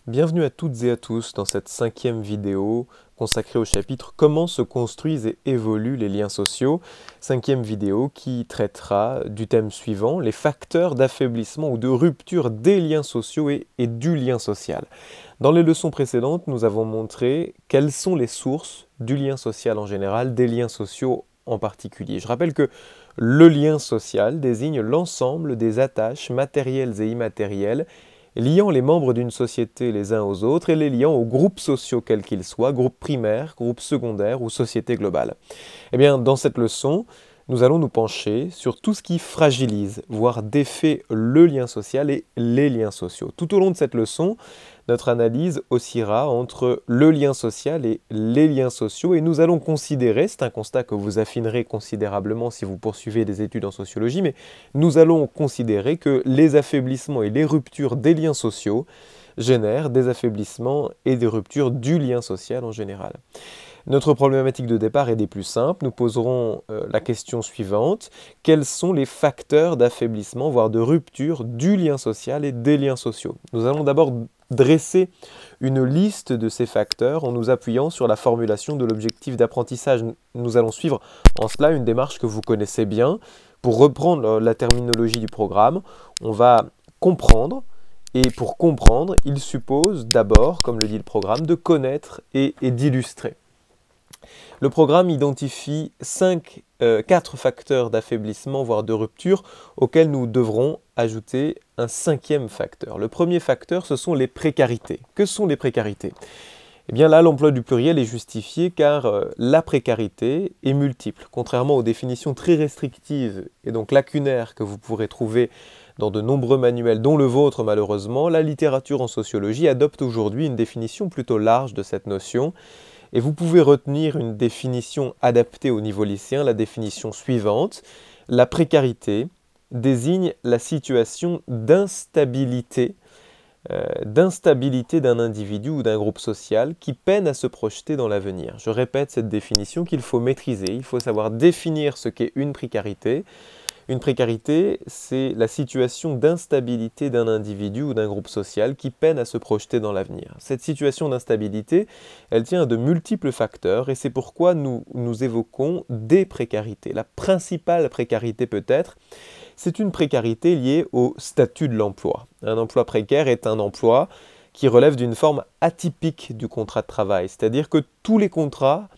Bienvenue à toutes et à tous dans cette 5e vidéo consacrée au chapitre Comment se construisent et évoluent les liens sociaux. 5e vidéo qui traitera du thème suivant, les facteurs d'affaiblissement ou de rupture des liens sociaux et du lien social. Dans les leçons précédentes, nous avons montré quelles sont les sources du lien social en général, des liens sociaux en particulier. Je rappelle que le lien social désigne l'ensemble des attaches matérielles et immatérielles liant les membres d'une société les uns aux autres et les liant aux groupes sociaux quels qu'ils soient, groupes primaires, groupes secondaires ou société globale. Eh bien, dans cette leçon, nous allons nous pencher sur tout ce qui fragilise, voire défait le lien social et les liens sociaux. Tout au long de cette leçon, notre analyse oscillera entre le lien social et les liens sociaux et nous allons considérer, c'est un constat que vous affinerez considérablement si vous poursuivez des études en sociologie, mais nous allons considérer que les affaiblissements et les ruptures des liens sociaux génèrent des affaiblissements et des ruptures du lien social en général. Notre problématique de départ est des plus simples. Nous poserons la question suivante. Quels sont les facteurs d'affaiblissement, voire de rupture du lien social et des liens sociaux? Nous allons d'abord dresser une liste de ces facteurs en nous appuyant sur la formulation de l'objectif d'apprentissage. Nous allons suivre en cela une démarche que vous connaissez bien. Pour reprendre la terminologie du programme, on va comprendre. Et pour comprendre, il suppose d'abord, comme le dit le programme, de connaître et d'illustrer. Le programme identifie 4 facteurs d'affaiblissement, voire de rupture, auxquels nous devrons ajouter un 5e facteur. Le premier facteur, ce sont les précarités. Que sont les précarités? Eh bien là, l'emploi du pluriel est justifié car la précarité est multiple. Contrairement aux définitions très restrictives et donc lacunaires que vous pourrez trouver dans de nombreux manuels, dont le vôtre malheureusement, la littérature en sociologie adopte aujourd'hui une définition plutôt large de cette notion. Et vous pouvez retenir une définition adaptée au niveau lycéen, la définition suivante. La précarité désigne la situation d'instabilité d'un individu ou d'un groupe social qui peine à se projeter dans l'avenir. Je répète cette définition qu'il faut maîtriser, il faut savoir définir ce qu'est une précarité. Une précarité, c'est la situation d'instabilité d'un individu ou d'un groupe social qui peine à se projeter dans l'avenir. Cette situation d'instabilité, elle tient à de multiples facteurs et c'est pourquoi nous évoquons des précarités. La principale précarité peut-être, c'est une précarité liée au statut de l'emploi. Un emploi précaire est un emploi qui relève d'une forme atypique du contrat de travail, c'est-à-dire que tous les contrats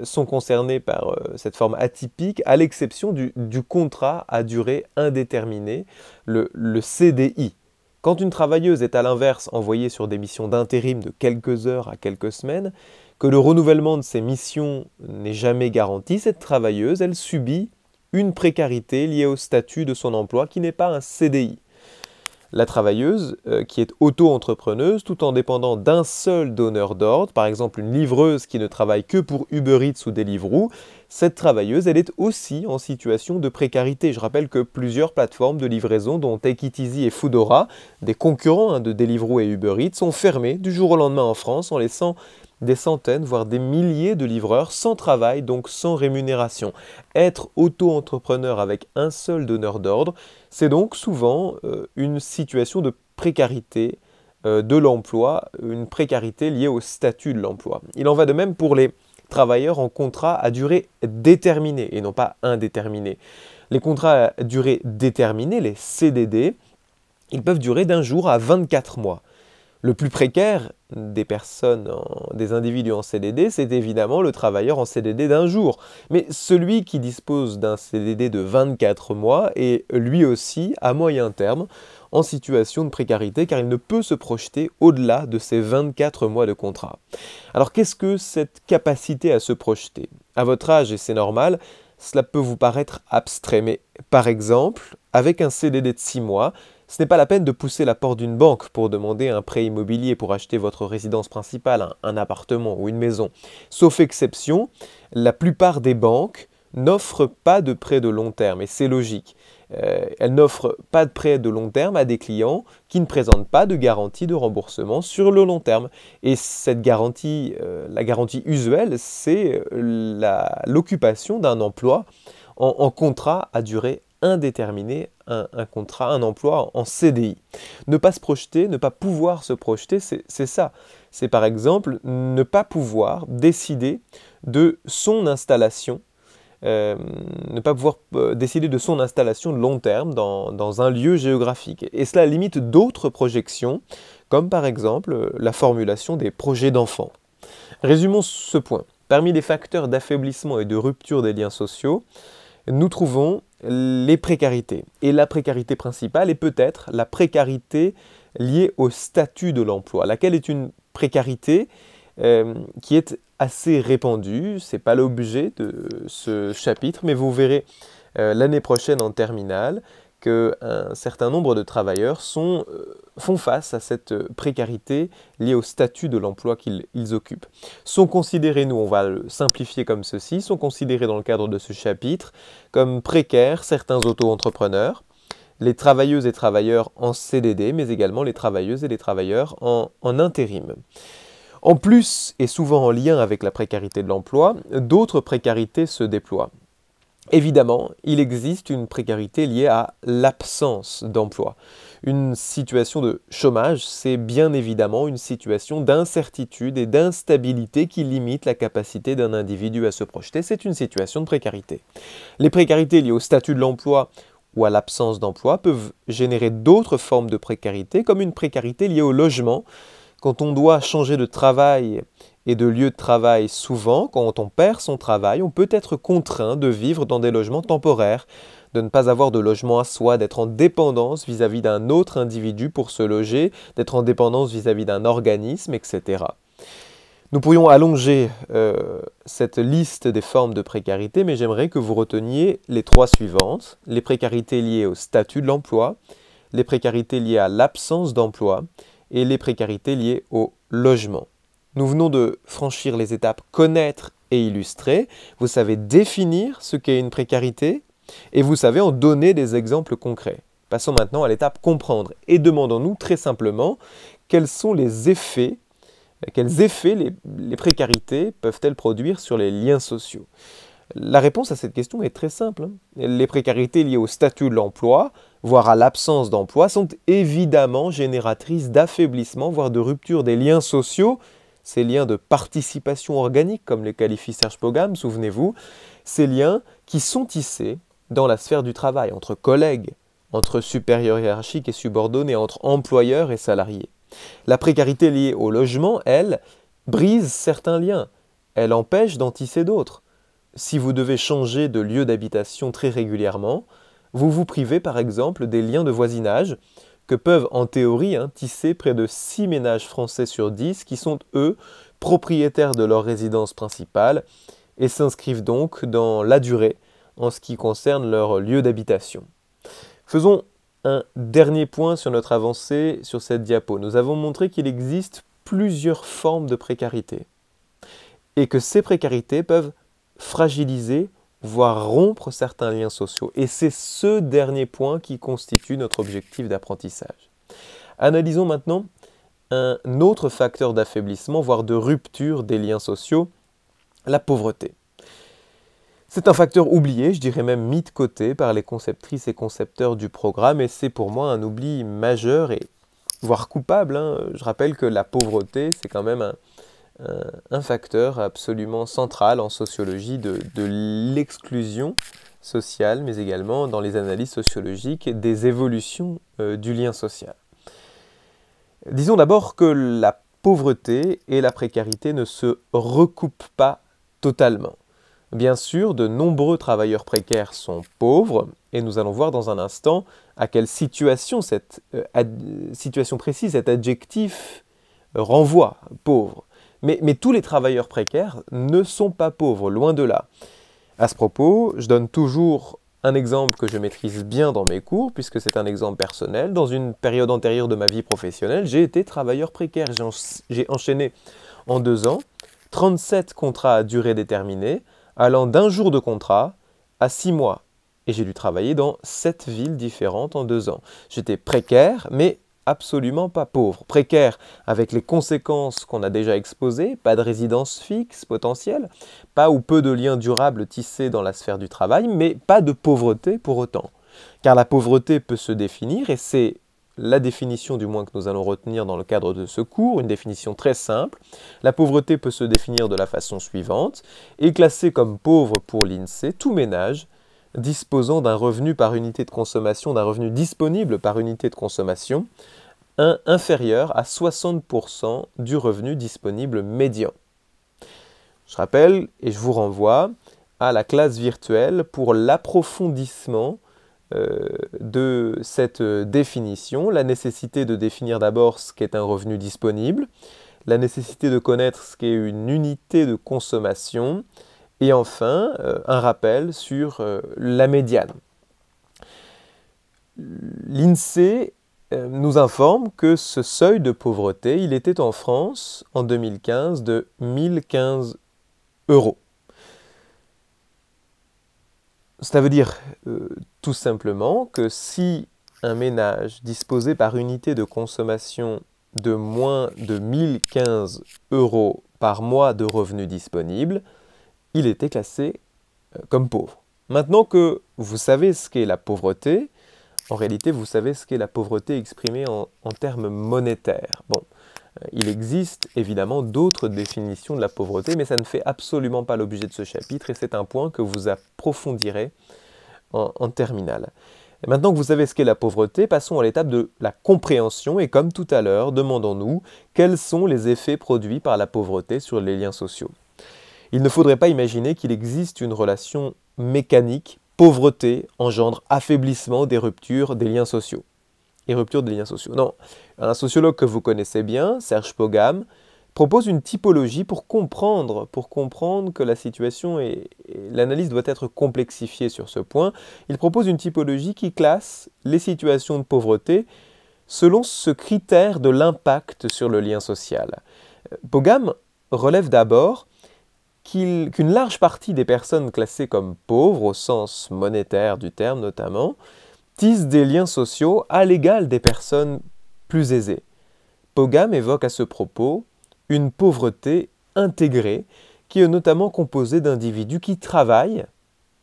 sont concernés par cette forme atypique, à l'exception du contrat à durée indéterminée, le CDI. Quand une travailleuse est à l'inverse envoyée sur des missions d'intérim de quelques heures à quelques semaines, que le renouvellement de ces missions n'est jamais garanti, cette travailleuse, elle subit une précarité liée au statut de son emploi qui n'est pas un CDI. La travailleuse qui est auto-entrepreneuse tout en dépendant d'un seul donneur d'ordre, par exemple une livreuse qui ne travaille que pour Uber Eats ou Deliveroo, cette travailleuse, elle est aussi en situation de précarité. Je rappelle que plusieurs plateformes de livraison, dont Take It Easy et Foodora, des concurrents de Deliveroo et Uber Eats, sont fermées du jour au lendemain en France en laissant des centaines, voire des milliers de livreurs sans travail, donc sans rémunération. Être auto-entrepreneur avec un seul donneur d'ordre, c'est donc souvent une situation de précarité de l'emploi, une précarité liée au statut de l'emploi. Il en va de même pour les travailleurs en contrat à durée déterminée et non pas indéterminée. Les contrats à durée déterminée, les CDD, ils peuvent durer d'un jour à 24 mois. Le plus précaire des individus en CDD, c'est évidemment le travailleur en CDD d'un jour. Mais celui qui dispose d'un CDD de 24 mois est lui aussi, à moyen terme, en situation de précarité car il ne peut se projeter au-delà de ces 24 mois de contrat. Alors qu'est-ce que cette capacité à se projeter? À votre âge, et c'est normal, cela peut vous paraître abstrait, mais par exemple, avec un CDD de 6 mois, ce n'est pas la peine de pousser la porte d'une banque pour demander un prêt immobilier pour acheter votre résidence principale, un appartement ou une maison. Sauf exception, la plupart des banques n'offrent pas de prêt de long terme et c'est logique. Elles n'offrent pas de prêt de long terme à des clients qui ne présentent pas de garantie de remboursement sur le long terme. Et cette garantie, la garantie usuelle, c'est l'occupation d'un emploi en contrat à durée indéterminée, un contrat, un emploi en CDI. Ne pas se projeter, ne pas pouvoir se projeter, c'est ça. C'est par exemple ne pas pouvoir décider de son installation, ne pas pouvoir décider de son installation de long terme dans un lieu géographique. Et cela limite d'autres projections, comme par exemple la formulation des projets d'enfants. Résumons ce point. Parmi les facteurs d'affaiblissement et de rupture des liens sociaux, nous trouvons les précarités. Et la précarité principale est peut-être la précarité liée au statut de l'emploi, laquelle est une précarité qui est assez répandue. Ce n'est pas l'objet de ce chapitre, mais vous verrez l'année prochaine en terminale qu'un certain nombre de travailleurs font face à cette précarité liée au statut de l'emploi qu'ils occupent. Sont considérés, nous on va le simplifier comme ceci, sont considérés dans le cadre de ce chapitre comme précaires certains auto-entrepreneurs, les travailleuses et travailleurs en CDD, mais également les travailleuses et les travailleurs en intérim. En plus, et souvent en lien avec la précarité de l'emploi, d'autres précarités se déploient. Évidemment, il existe une précarité liée à l'absence d'emploi. Une situation de chômage, c'est bien évidemment une situation d'incertitude et d'instabilité qui limite la capacité d'un individu à se projeter. C'est une situation de précarité. Les précarités liées au statut de l'emploi ou à l'absence d'emploi peuvent générer d'autres formes de précarité, comme une précarité liée au logement. Quand on doit changer de travail et de lieu de travail souvent, quand on perd son travail, on peut être contraint de vivre dans des logements temporaires, de ne pas avoir de logement à soi, d'être en dépendance vis-à-vis d'un autre individu pour se loger, d'être en dépendance vis-à-vis d'un organisme, etc. Nous pourrions allonger cette liste des formes de précarité, mais j'aimerais que vous reteniez les trois suivantes. Les précarités liées au statut de l'emploi, les précarités liées à l'absence d'emploi et les précarités liées au logement. Nous venons de franchir les étapes connaître et illustrer. Vous savez définir ce qu'est une précarité et vous savez en donner des exemples concrets. Passons maintenant à l'étape comprendre et demandons-nous très simplement quels effets les précarités peuvent-elles produire sur les liens sociaux. La réponse à cette question est très simple. Les précarités liées au statut de l'emploi, voire à l'absence d'emploi, sont évidemment génératrices d'affaiblissement, voire de rupture des liens sociaux, ces liens de participation organique, comme les qualifie Serge Pogam, souvenez-vous, ces liens qui sont tissés dans la sphère du travail, entre collègues, entre supérieurs hiérarchiques et subordonnés, entre employeurs et salariés. La précarité liée au logement, elle, brise certains liens, elle empêche d'en tisser d'autres. Si vous devez changer de lieu d'habitation très régulièrement, vous vous privez par exemple des liens de voisinage que peuvent en théorie tisser près de 6 ménages français sur 10 qui sont, eux, propriétaires de leur résidence principale et s'inscrivent donc dans la durée en ce qui concerne leur lieu d'habitation. Faisons un dernier point sur notre avancée sur cette diapo. Nous avons montré qu'il existe plusieurs formes de précarité et que ces précarités peuvent fragiliser, voire rompre certains liens sociaux. Et c'est ce dernier point qui constitue notre objectif d'apprentissage. Analysons maintenant un autre facteur d'affaiblissement, voire de rupture des liens sociaux, la pauvreté. C'est un facteur oublié, je dirais même mis de côté par les conceptrices et concepteurs du programme, et c'est pour moi un oubli majeur et voire coupable. Je rappelle que la pauvreté, c'est quand même un facteur absolument central en sociologie de l'exclusion sociale, mais également dans les analyses sociologiques des évolutions du lien social. Disons d'abord que la pauvreté et la précarité ne se recoupent pas totalement. Bien sûr, de nombreux travailleurs précaires sont pauvres, et nous allons voir dans un instant à quelle situation situation précise cet adjectif renvoie, pauvre. Mais tous les travailleurs précaires ne sont pas pauvres, loin de là. À ce propos, je donne toujours un exemple que je maîtrise bien dans mes cours, puisque c'est un exemple personnel. Dans une période antérieure de ma vie professionnelle, j'ai été travailleur précaire. J'ai enchaîné en 2 ans 37 contrats à durée déterminée, allant d'1 jour de contrat à 6 mois. Et j'ai dû travailler dans 7 villes différentes en 2 ans. J'étais précaire, mais absolument pas pauvre. Précaire avec les conséquences qu'on a déjà exposées, pas de résidence fixe potentielle, pas ou peu de liens durables tissés dans la sphère du travail, mais pas de pauvreté pour autant. Car la pauvreté peut se définir, et c'est la définition du moins que nous allons retenir dans le cadre de ce cours, une définition très simple. La pauvreté peut se définir de la façon suivante, est classé comme pauvre pour l'INSEE tout ménage disposant d'un revenu par unité de consommation, d'un revenu disponible par unité de consommation, inférieur à 60% du revenu disponible médian. Je rappelle et je vous renvoie à la classe virtuelle pour l'approfondissement de cette définition, la nécessité de définir d'abord ce qu'est un revenu disponible, la nécessité de connaître ce qu'est une unité de consommation, et enfin un rappel sur la médiane. L'INSEE nous informe que ce seuil de pauvreté, il était en France en 2015 de 1015 €. Cela veut dire tout simplement que si un ménage disposait par unité de consommation de moins de 1015 € par mois de revenus disponibles, il était classé comme pauvre. Maintenant que vous savez ce qu'est la pauvreté, en réalité vous savez ce qu'est la pauvreté exprimée en termes monétaires. Bon, il existe évidemment d'autres définitions de la pauvreté, mais ça ne fait absolument pas l'objet de ce chapitre, et c'est un point que vous approfondirez en terminale. Et maintenant que vous savez ce qu'est la pauvreté, passons à l'étape de la compréhension, et comme tout à l'heure, demandons-nous quels sont les effets produits par la pauvreté sur les liens sociaux. Il ne faudrait pas imaginer qu'il existe une relation mécanique, pauvreté engendre affaiblissement des ruptures des liens sociaux. Et rupture des liens sociaux. Non, un sociologue que vous connaissez bien, Serge Pogam, propose une typologie pour comprendre que la situation et l'analyse doit être complexifiée sur ce point. Il propose une typologie qui classe les situations de pauvreté selon ce critère de l'impact sur le lien social. Pogam relève d'abord qu'une large partie des personnes classées comme pauvres, au sens monétaire du terme notamment, tissent des liens sociaux à l'égal des personnes plus aisées. Pogam évoque à ce propos une pauvreté intégrée qui est notamment composée d'individus qui travaillent,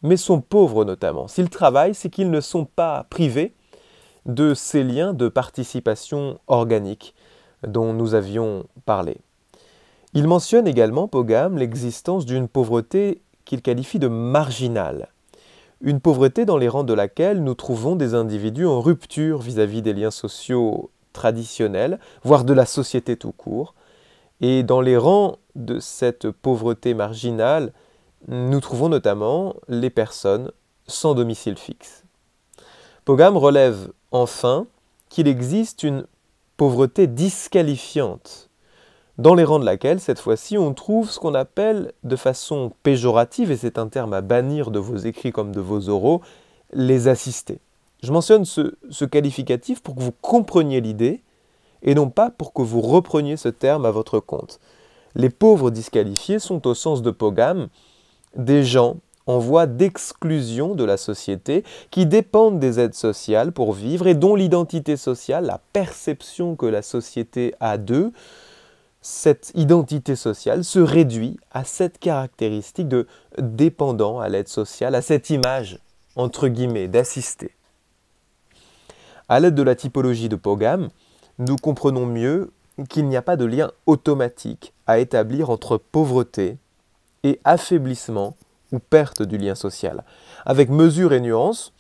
mais sont pauvres notamment. S'ils travaillent, c'est qu'ils ne sont pas privés de ces liens de participation organique dont nous avions parlé. Il mentionne également, Pogam, l'existence d'une pauvreté qu'il qualifie de marginale. Une pauvreté dans les rangs de laquelle nous trouvons des individus en rupture vis-à-vis des liens sociaux traditionnels, voire de la société tout court. Et dans les rangs de cette pauvreté marginale, nous trouvons notamment les personnes sans domicile fixe. Pogam relève enfin qu'il existe une pauvreté disqualifiante, dans les rangs de laquelle, cette fois-ci, on trouve ce qu'on appelle de façon péjorative, et c'est un terme à bannir de vos écrits comme de vos oraux, les assistés. Je mentionne ce qualificatif pour que vous compreniez l'idée, et non pas pour que vous repreniez ce terme à votre compte. Les pauvres disqualifiés sont, au sens de Pogam, des gens en voie d'exclusion de la société, qui dépendent des aides sociales pour vivre, et dont l'identité sociale, la perception que la société a d'eux, cette identité sociale se réduit à cette caractéristique de dépendant à l'aide sociale, à cette image, entre guillemets, d'assisté. À l'aide de la typologie de Pogam, nous comprenons mieux qu'il n'y a pas de lien automatique à établir entre pauvreté et affaiblissement ou perte du lien social. Avec mesure et nuance,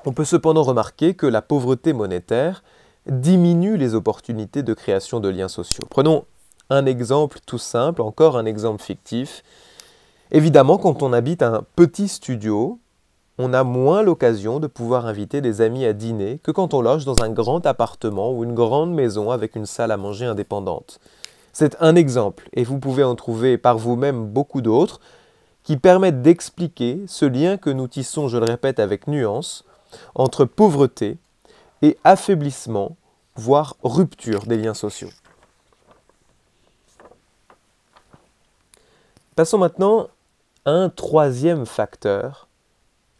on peut cependant remarquer que la pauvreté monétaire diminue les opportunités de création de liens sociaux. Prenons un exemple tout simple, encore un exemple fictif. Évidemment, quand on habite un petit studio, on a moins l'occasion de pouvoir inviter des amis à dîner que quand on loge dans un grand appartement ou une grande maison avec une salle à manger indépendante. C'est un exemple, et vous pouvez en trouver par vous-même beaucoup d'autres, qui permettent d'expliquer ce lien que nous tissons, je le répète avec nuance, entre pauvreté et affaiblissement, voire rupture des liens sociaux. Passons maintenant à un troisième facteur,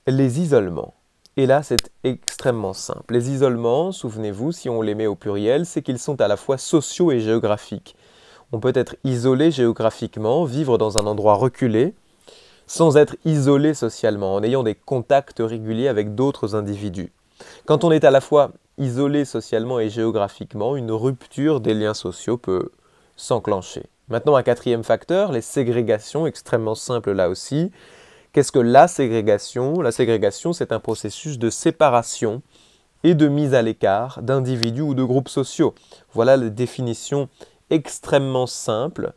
les isolements. Et là, c'est extrêmement simple. Les isolements, souvenez-vous, si on les met au pluriel, c'est qu'ils sont à la fois sociaux et géographiques. On peut être isolé géographiquement, vivre dans un endroit reculé, sans être isolé socialement, en ayant des contacts réguliers avec d'autres individus. Quand on est à la fois isolé socialement et géographiquement, une rupture des liens sociaux peut s'enclencher. Maintenant, un quatrième facteur, les ségrégations, extrêmement simple là aussi. Qu'est-ce que la ségrégation? La ségrégation, c'est un processus de séparation et de mise à l'écart d'individus ou de groupes sociaux. Voilà la définition extrêmement simple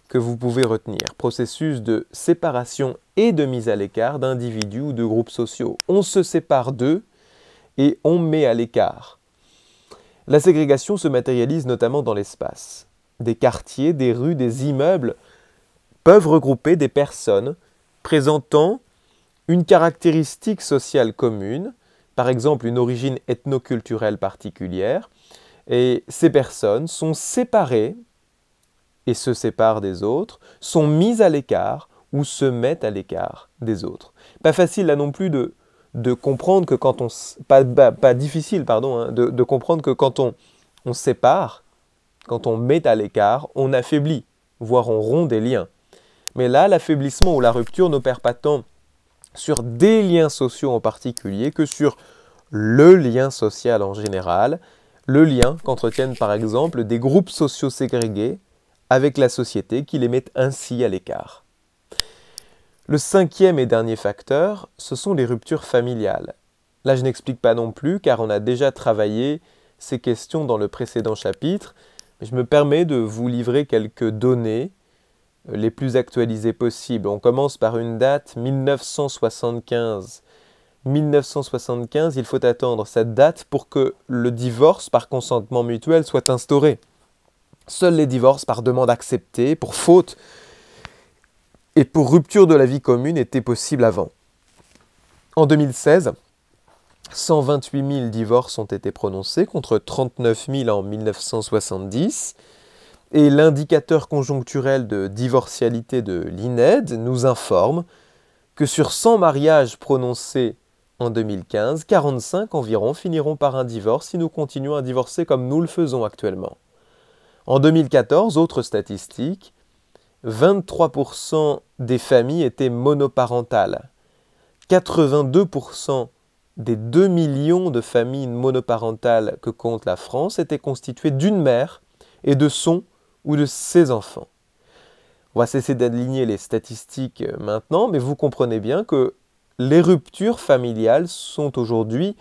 que vous pouvez retenir. Processus de séparation et de mise à l'écart d'individus ou de groupes sociaux. On se sépare d'eux et on met à l'écart. La ségrégation se matérialise notamment dans l'espace. Des quartiers, des rues, des immeubles peuvent regrouper des personnes présentant une caractéristique sociale commune, par exemple une origine ethnoculturelle particulière, et ces personnes sont séparées et se séparent des autres, sont mises à l'écart ou se mettent à l'écart des autres. Pas facile là non plus de comprendre que quand on... Pas difficile, pardon, hein, de comprendre que quand on sépare, quand on met à l'écart, on affaiblit, voire on rompt des liens. Mais là, l'affaiblissement ou la rupture n'opère pas tant sur des liens sociaux en particulier que sur le lien social en général, le lien qu'entretiennent par exemple des groupes sociaux ségrégés avec la société qui les met ainsi à l'écart. Le cinquième et dernier facteur, ce sont les ruptures familiales. Là, je n'explique pas non plus car on a déjà travaillé ces questions dans le précédent chapitre, mais je me permets de vous livrer quelques données les plus actualisées possibles. On commence par une date 1975. 1975, il faut attendre cette date pour que le divorce par consentement mutuel soit instauré. Seuls les divorces par demande acceptée, pour faute et pour rupture de la vie commune étaient possibles avant. En 2016, 128 000 divorces ont été prononcés contre 39 000 en 1970. Et l'indicateur conjoncturel de divorcialité de l'INED nous informe que sur 100 mariages prononcés en 2015, 45 environ finiront par un divorce si nous continuons à divorcer comme nous le faisons actuellement. En 2014, autre statistique, 23% des familles étaient monoparentales. 82% des 2 millions de familles monoparentales que compte la France étaient constituées d'une mère et de son ou de ses enfants. On va cesser d'aligner les statistiques maintenant, mais vous comprenez bien que les ruptures familiales sont aujourd'hui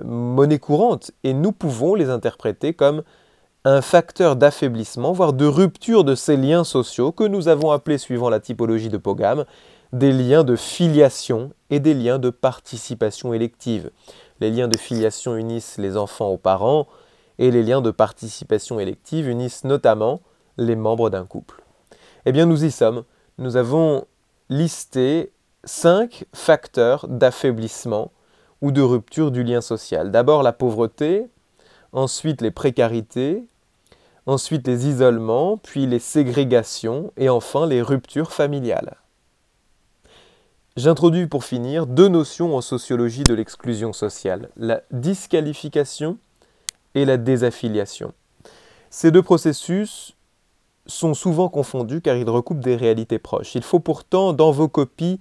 monnaie courante et nous pouvons les interpréter comme un facteur d'affaiblissement, voire de rupture de ces liens sociaux que nous avons appelés, suivant la typologie de Pogam, des liens de filiation et des liens de participation élective. Les liens de filiation unissent les enfants aux parents et les liens de participation élective unissent notamment les membres d'un couple. Eh bien, nous y sommes. Nous avons listé 5 facteurs d'affaiblissement ou de rupture du lien social. D'abord la pauvreté, ensuite les précarités, ensuite les isolements, puis les ségrégations et enfin les ruptures familiales. J'introduis pour finir 2 notions en sociologie de l'exclusion sociale, la disqualification et la désaffiliation. Ces 2 processus sont souvent confondus car ils recoupent des réalités proches. Il faut pourtant, dans vos copies,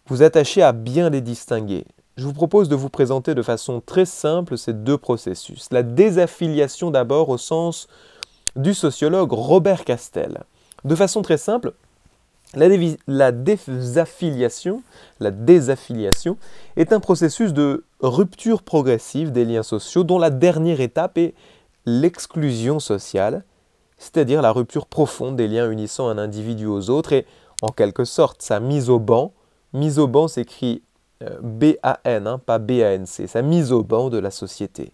vous attacher à bien les distinguer. Je vous propose de vous présenter de façon très simple ces 2 processus. La désaffiliation d'abord au sens du sociologue Robert Castel. De façon très simple, la désaffiliation est un processus de rupture progressive des liens sociaux dont la dernière étape est l'exclusion sociale, c'est-à-dire la rupture profonde des liens unissant un individu aux autres et, en quelque sorte, sa mise au banc. Mise au banc s'écrit B-A-N, pas B-A-N-C, sa mise au banc de la société.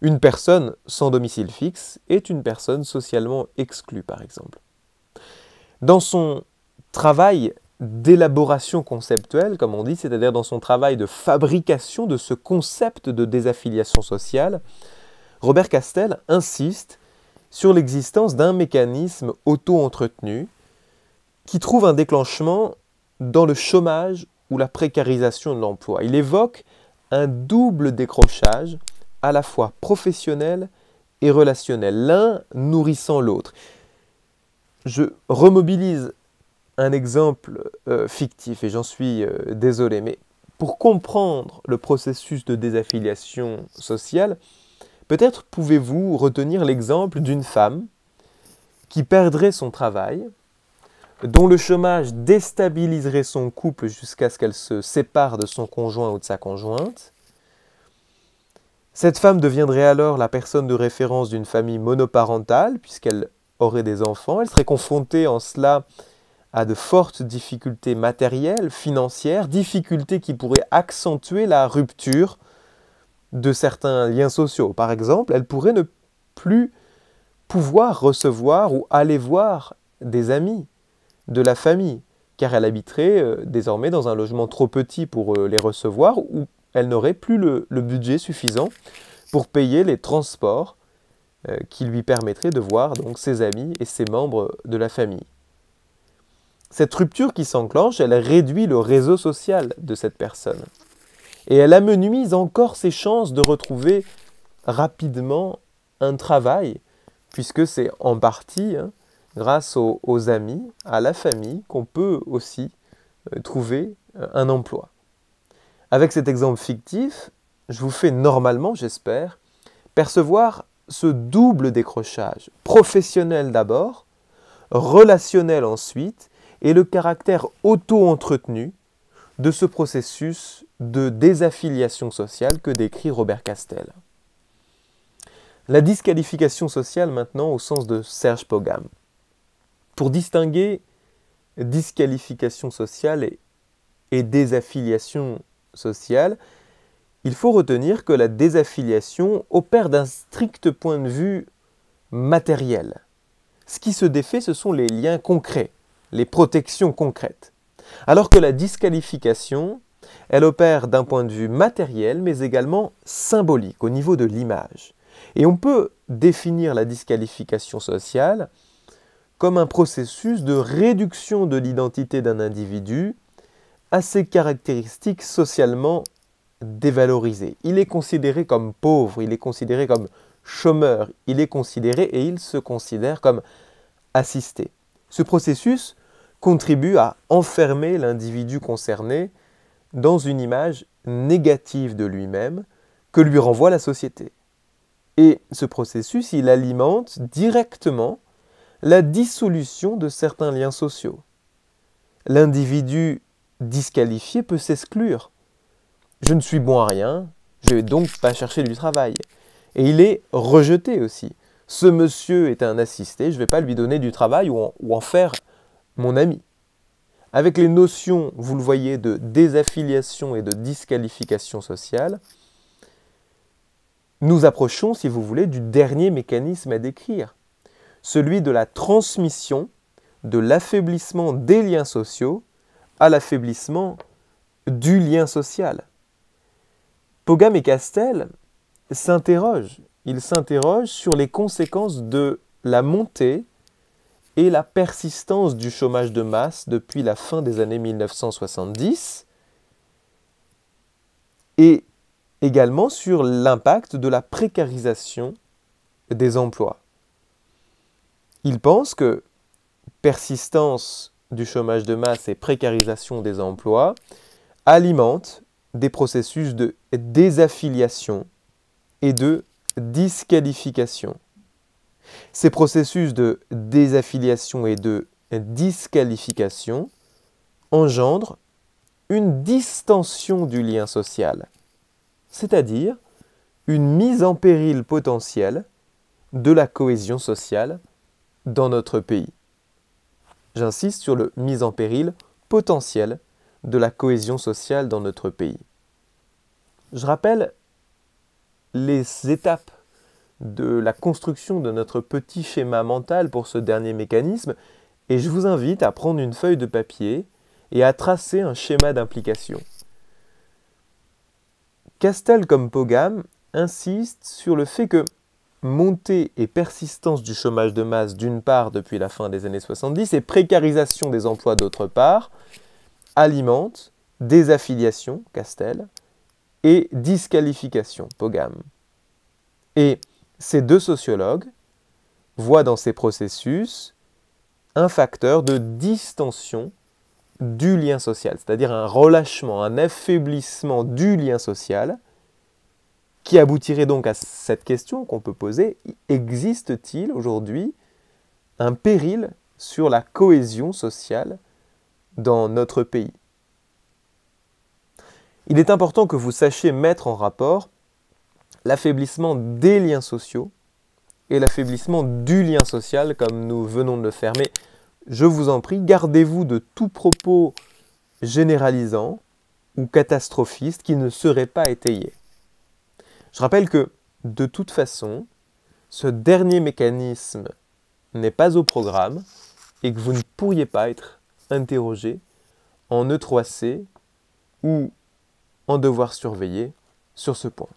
Une personne sans domicile fixe est une personne socialement exclue, par exemple. Dans son travail d'élaboration conceptuelle, comme on dit, c'est-à-dire dans son travail de fabrication de ce concept de désaffiliation sociale, Robert Castel insiste sur l'existence d'un mécanisme auto-entretenu qui trouve un déclenchement dans le chômage ou la précarisation de l'emploi. Il évoque un double décrochage à la fois professionnel et relationnel, l'un nourrissant l'autre. Je remobilise un exemple fictif, et j'en suis désolé, mais pour comprendre le processus de désaffiliation sociale, peut-être pouvez-vous retenir l'exemple d'une femme qui perdrait son travail, dont le chômage déstabiliserait son couple jusqu'à ce qu'elle se sépare de son conjoint ou de sa conjointe. Cette femme deviendrait alors la personne de référence d'une famille monoparentale, puisqu'elle aurait des enfants. Elle serait confrontée en cela à de fortes difficultés matérielles, financières, difficultés qui pourraient accentuer la rupture de certains liens sociaux. Par exemple, elle pourrait ne plus pouvoir recevoir ou aller voir des amis de la famille, car elle habiterait désormais dans un logement trop petit pour les recevoir, ou elle n'aurait plus le budget suffisant pour payer les transports qui lui permettraient de voir donc ses amis et ses membres de la famille. Cette rupture qui s'enclenche, elle réduit le réseau social de cette personne. Et elle amenuise encore ses chances de retrouver rapidement un travail, puisque c'est en partie grâce aux amis, à la famille, qu'on peut aussi trouver un emploi. Avec cet exemple fictif, je vous fais normalement, j'espère, percevoir ce double décrochage, professionnel d'abord, relationnel ensuite, et le caractère auto-entretenu de ce processus de désaffiliation sociale que décrit Robert Castel. La disqualification sociale maintenant au sens de Serge Pogam. Pour distinguer disqualification sociale et désaffiliation sociale, il faut retenir que la désaffiliation opère d'un strict point de vue matériel. Ce qui se défait, ce sont les liens concrets, les protections concrètes. Alors que la disqualification, elle opère d'un point de vue matériel, mais également symbolique, au niveau de l'image. Et on peut définir la disqualification sociale comme un processus de réduction de l'identité d'un individu à ses caractéristiques socialement dévalorisées. Il est considéré comme pauvre, il est considéré comme chômeur, il est considéré et il se considère comme assisté. Ce processus contribue à enfermer l'individu concerné dans une image négative de lui-même que lui renvoie la société. Et ce processus, il alimente directement la dissolution de certains liens sociaux. L'individu disqualifié peut s'exclure. Je ne suis bon à rien, je ne vais donc pas chercher du travail. Et il est rejeté aussi. Ce monsieur est un assisté, je ne vais pas lui donner du travail ou en faire mon ami. Avec les notions, vous le voyez, de désaffiliation et de disqualification sociale, nous approchons, si vous voulez, du dernier mécanisme à décrire, celui de la transmission de l'affaiblissement des liens sociaux à l'affaiblissement du lien social. Pogam et Castel s'interrogent. Ils s'interrogent sur les conséquences de la montée et la persistance du chômage de masse depuis la fin des années 1970 et également sur l'impact de la précarisation des emplois. Ils pensent que persistance du chômage de masse et précarisation des emplois alimentent des processus de désaffiliation et de disqualification. Ces processus de désaffiliation et de disqualification engendrent une distension du lien social, c'est-à-dire une mise en péril potentielle de la cohésion sociale dans notre pays. J'insiste sur le mise en péril potentielle de la cohésion sociale dans notre pays. Je rappelle les étapes de la construction de notre petit schéma mental pour ce dernier mécanisme et je vous invite à prendre une feuille de papier et à tracer un schéma d'implication. Castel comme Pogam insiste sur le fait que montée et persistance du chômage de masse d'une part depuis la fin des années 70 et précarisation des emplois d'autre part alimentent désaffiliation, Castel, et disqualification, Pogam. Et ces deux sociologues voient dans ces processus un facteur de distension du lien social, c'est-à-dire un relâchement, un affaiblissement du lien social, qui aboutirait donc à cette question qu'on peut poser: existe-t-il aujourd'hui un péril sur la cohésion sociale dans notre pays? Il est important que vous sachiez mettre en rapport l'affaiblissement des liens sociaux et l'affaiblissement du lien social, comme nous venons de le faire. Mais je vous en prie, gardez-vous de tout propos généralisant ou catastrophiste qui ne serait pas étayé. Je rappelle que, de toute façon, ce dernier mécanisme n'est pas au programme et que vous ne pourriez pas être interrogé en E3C ou en devoir surveiller sur ce point.